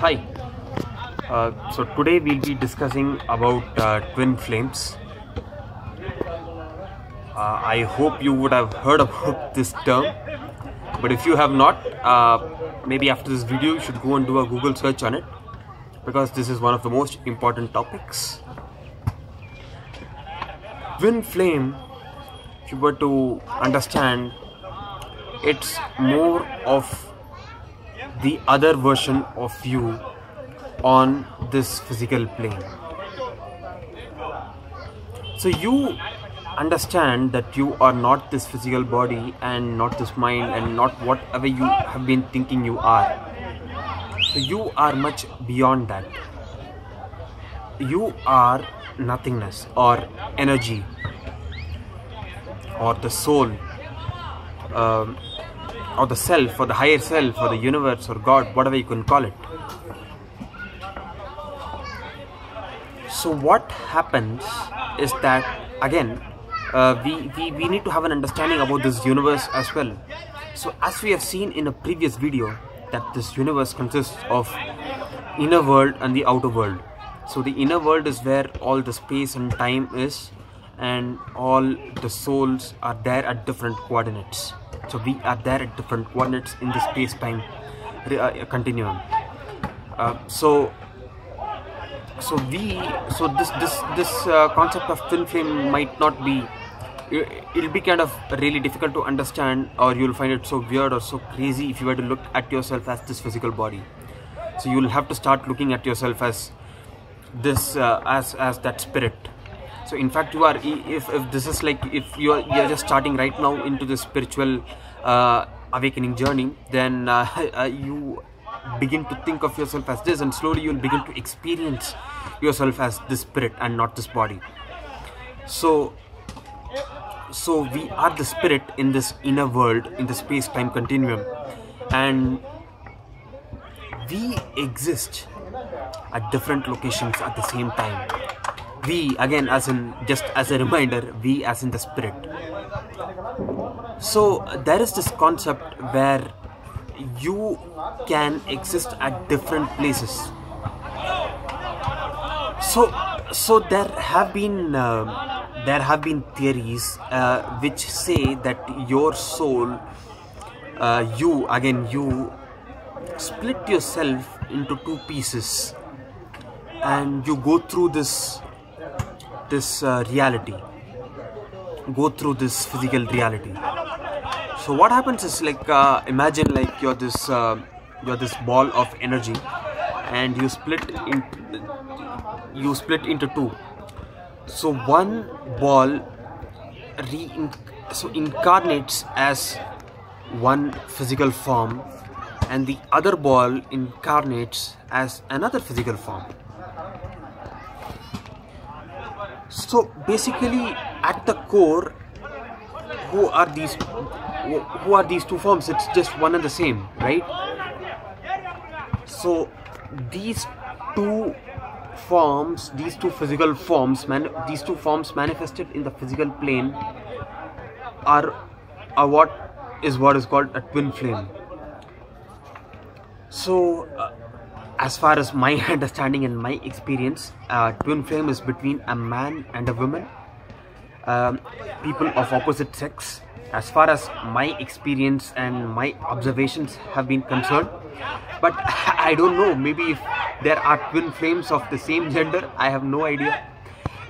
Hi. So today we'll be discussing about twin flames. I hope you would have heard about this term, but if you have not, maybe after this video you should go and do a Google search on it, because this is one of the most important topics. Twin flame, if you were to understand, it's more of the other version of you on this physical plane. So you understand that you are not this physical body and not this mind and not whatever you have been thinking you are. So you are much beyond that. You are nothingness or energy or the soul, or the self, or the higher self, or the universe, or God, whatever you can call it. So what happens is that, again, we need to have an understanding about this universe as well. So as we have seen in a previous video, that this universe consists of inner world and the outer world. So the inner world is where all the space and time is, and all the souls are there at different coordinates. So we are there at different coordinates in the space-time continuum. So this concept of twin flame might not be. It'll be kind of really difficult to understand, or you'll find it so weird or so crazy if you were to look at yourself as this physical body. So you'll have to start looking at yourself as this, as that spirit. So in fact, you are, if this is like, if you're just starting right now into the spiritual awakening journey, then you begin to think of yourself as this, and slowly you'll begin to experience yourself as this spirit and not this body. So we are the spirit in this inner world, in the space-time continuum, and we exist at different locations at the same time. We, again, as in, just as a reminder, we as in the spirit. So there is this concept where you can exist at different places. So there have been theories which say that your soul, you split yourself into two pieces, and you go through this reality, go through this physical reality. So what happens is, like, imagine like you're this ball of energy, and you split into two. So one ball incarnates as one physical form, and the other ball incarnates as another physical form. So basically, at the core, who are these two forms? It's just one and the same, right? So these two forms, these two physical forms, these two forms manifested in the physical plane are what is called a twin flame. So as far as my understanding and my experience, twin flame is between a man and a woman, people of opposite sex, as far as my experience and my observations have been concerned. But I don't know, maybe if there are twin flames of the same gender, I have no idea.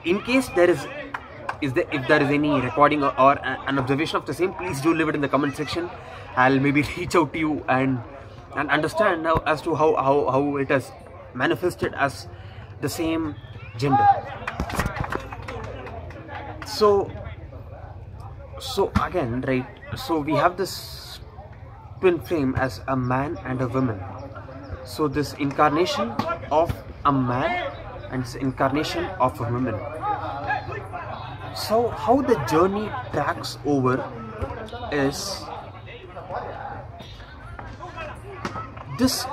In case there is if there is any recording or an observation of the same, please do leave it in the comment section. I'll maybe reach out to you and understand now as to how it has manifested as the same gender. So again, right, so we have this twin flame as a man and a woman. So this incarnation of a man and this incarnation of a woman. So how the journey tracks over is, this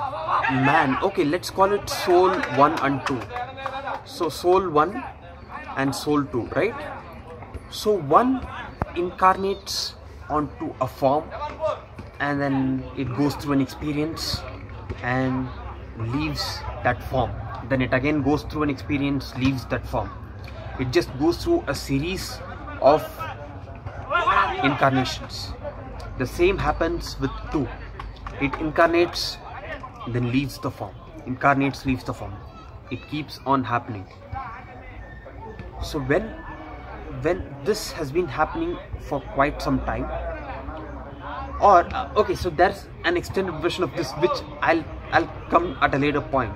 man, okay, let's call it soul 1 and 2. So soul 1 and soul 2, right? So one incarnates onto a form, and then it goes through an experience, and leaves that form. Then it again goes through an experience, leaves that form. It just goes through a series of incarnations. The same happens with 2. It incarnates, then leaves the form. Incarnates, leaves the form. It keeps on happening. So when this has been happening for quite some time, or okay, so there's an extended version of this which I'll come at a later point.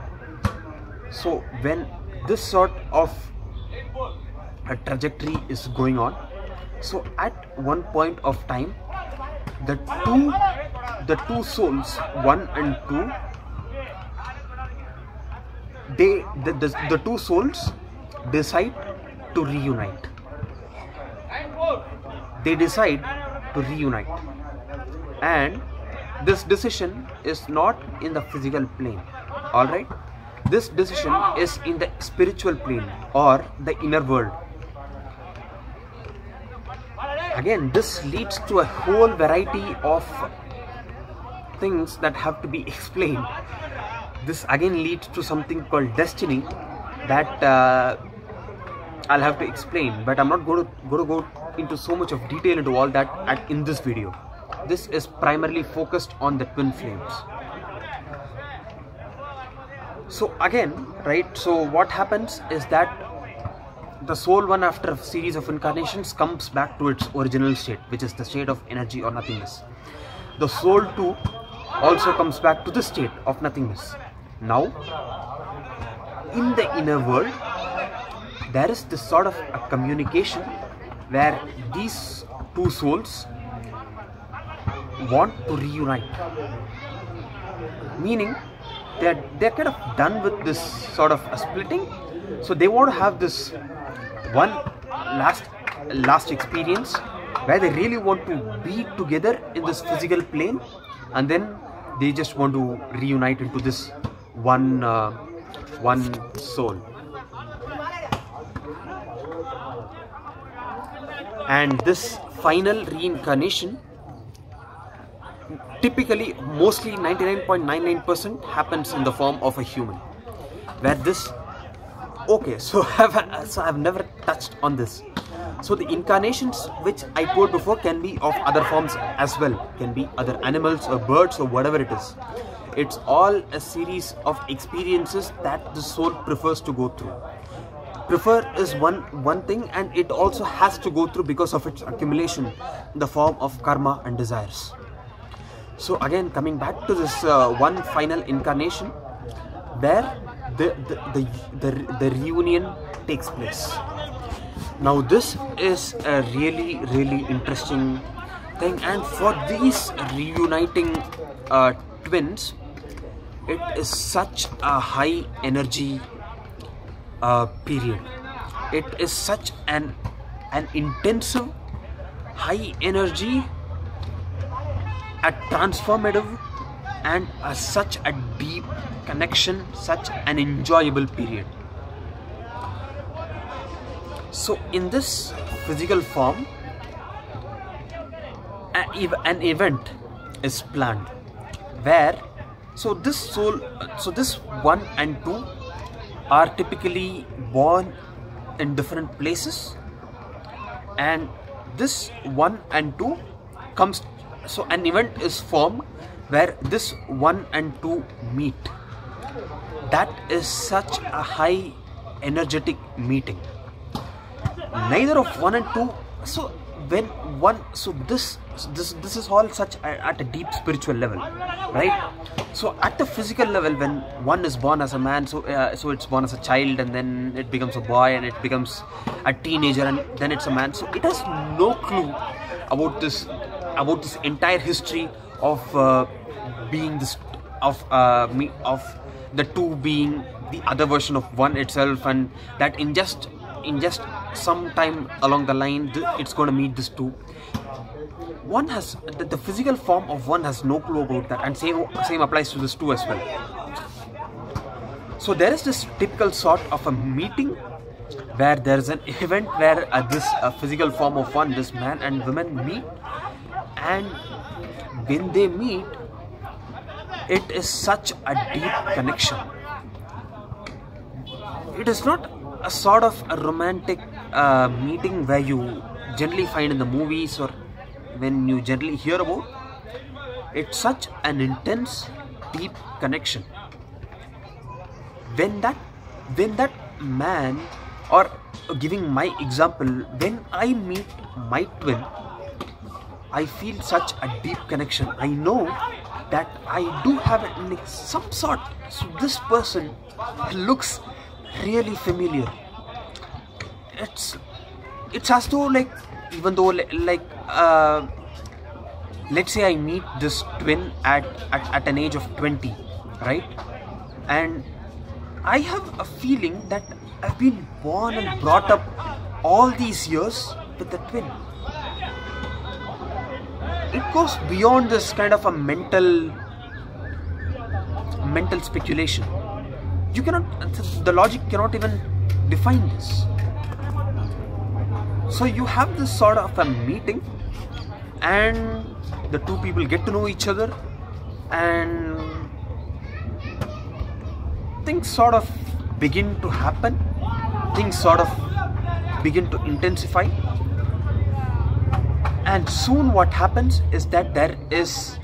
So when this sort of a trajectory is going on, so at one point of time, the two souls, 1 and 2, the 2 souls decide to reunite. They decide to reunite, and this decision is not in the physical plane. All right, this decision is in the spiritual plane or the inner world. Again, this leads to a whole variety of things that have to be explained. This again leads to something called destiny that I'll have to explain, but I'm not going to go into so much of detail into all that in this video. This is primarily focused on the twin flames. So again, right, so what happens is that the soul 1, after a series of incarnations, comes back to its original state, which is the state of energy or nothingness. The soul 2 also comes back to the state of nothingness. Now, in the inner world, there is this sort of a communication where these 2 souls want to reunite, meaning they're kind of done with this sort of a splitting, so they want to have this one last experience where they really want to be together in this physical plane, and then they just want to reunite into this one soul. And this final reincarnation, typically, mostly 99.99% happens in the form of a human, where this, okay, so I've never touched on this. So the incarnations which I told before can be of other forms as well, can be other animals or birds or whatever it is. It's all a series of experiences that the soul prefers to go through. Prefer is one thing, and it also has to go through because of its accumulation in the form of karma and desires. So again, coming back to this one final incarnation where the reunion takes place. Now this is a really interesting thing, and for these reuniting twins, it is such a high energy period. It is such an intensive, high energy, a transformative, and such a deep connection, such an enjoyable period. So in this physical form, an event is planned where, so this soul, so this 1 and 2 are typically born in different places, and this 1 and 2 comes, so an event is formed where this 1 and 2 meet. That is such a high energetic meeting. Neither of 1 and 2, so when one, so this is all such at a deep spiritual level, right? So at the physical level, when one is born as a man, so it's born as a child, and then it becomes a boy, and it becomes a teenager, and then it's a man. So it has no clue about this entire history of being this, of the 2 being the other version of 1 itself, and that in just some time along the line it's going to meet this 2. One has the physical form of 1 has no clue about that, and same applies to this 2 as well. So there is this typical sort of a meeting where there is an event where this physical form of 1, this man and woman meet, and when they meet, it is such a deep connection. It is not a sort of a romantic meeting where you generally find in the movies or when you generally hear about. It's such an intense, deep connection. When that man, or giving my example, when I meet my twin, I feel such a deep connection. I know that I do have some sort. So this person looks really familiar. It's as though, like, even though let's say I meet this twin at an age of 20, right? And I have a feeling that I've been born and brought up all these years with the twin. It goes beyond this kind of a mental speculation. You cannot, the logic cannot even define this. So you have this sort of a meeting, and the two people get to know each other, and things sort of begin to happen. Things sort of begin to intensify. And soon what happens is that there is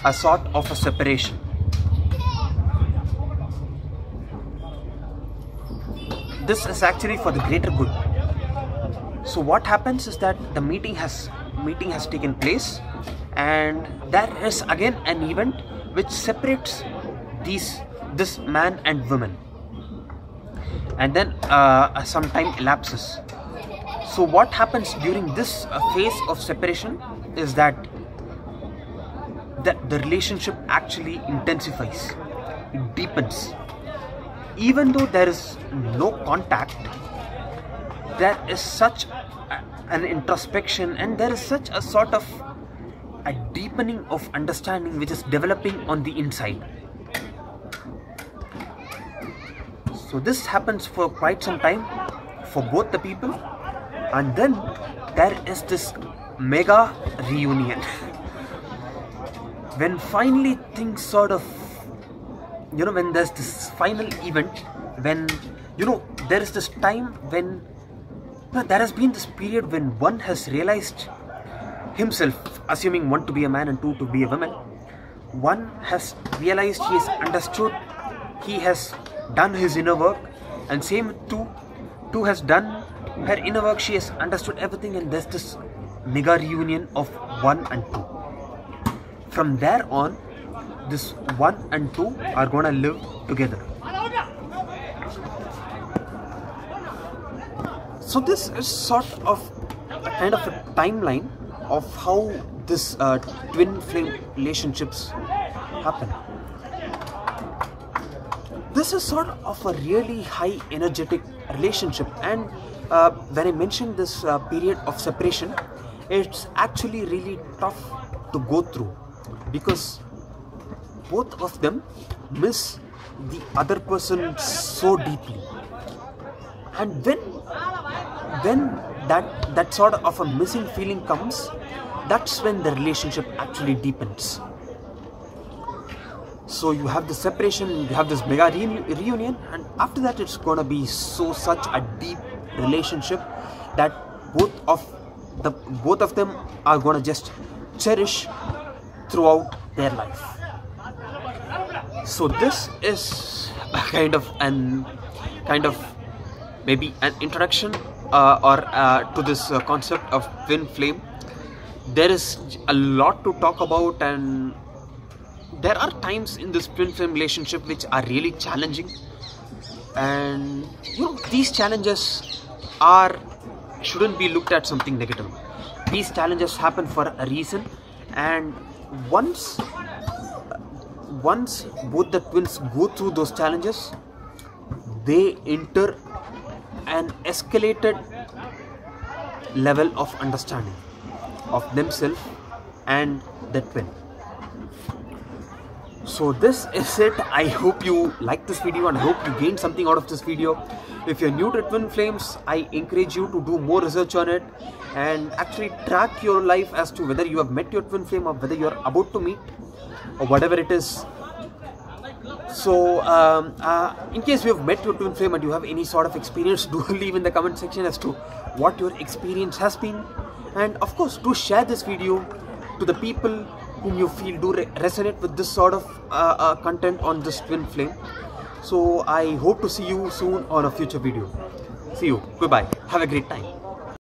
a sort of a separation. This is actually for the greater good. So what happens is that the meeting has taken place, and there is again an event which separates this man and woman, and then some time elapses. So what happens during this phase of separation is that the relationship actually intensifies, it deepens. Even though there is no contact, there is such an introspection, and there is such a sort of a deepening of understanding which is developing on the inside. So this happens for quite some time for both the people, and then there is this mega reunion. When finally things sort of, when there's this final event, when there is this time when there has been this period when one has realized himself, assuming one to be a man and two to be a woman, one has realized, he has understood, he has done his inner work, and same two has done her inner work, she has understood everything, and there's this mega reunion of 1 and 2. From there on, this 1 and 2 are gonna live together. So this is sort of a kind of a timeline of how this twin flame relationships happen. This is sort of a really high energetic relationship, and when I mentioned this period of separation, it's actually really tough to go through, because both of them miss the other person so deeply. And when that sort of a missing feeling comes, that's when the relationship actually deepens. So you have the separation, you have this mega reunion, and after that it's gonna be such a deep relationship that both of them are gonna just cherish throughout their life. So this is a kind of maybe an introduction to this concept of twin flame. There is a lot to talk about, and there are times in this twin flame relationship which are really challenging, and these challenges shouldn't be looked at something negative. These challenges happen for a reason, and once both the twins go through those challenges, they enter an escalated level of understanding of themselves and the twin. So this is it. I hope you liked this video, and I hope you gained something out of this video. If you're new to twin flames, I encourage you to do more research on it and actually track your life as to whether you have met your twin flame or whether you're about to meet, or whatever it is. So in case you have met your twin flame and you have any sort of experience, do leave in the comment section as to what your experience has been, and of course do share this video to the people whom you feel do resonate with this sort of content on this twin flame. So I hope to see you soon on a future video. See you. Goodbye. Have a great time.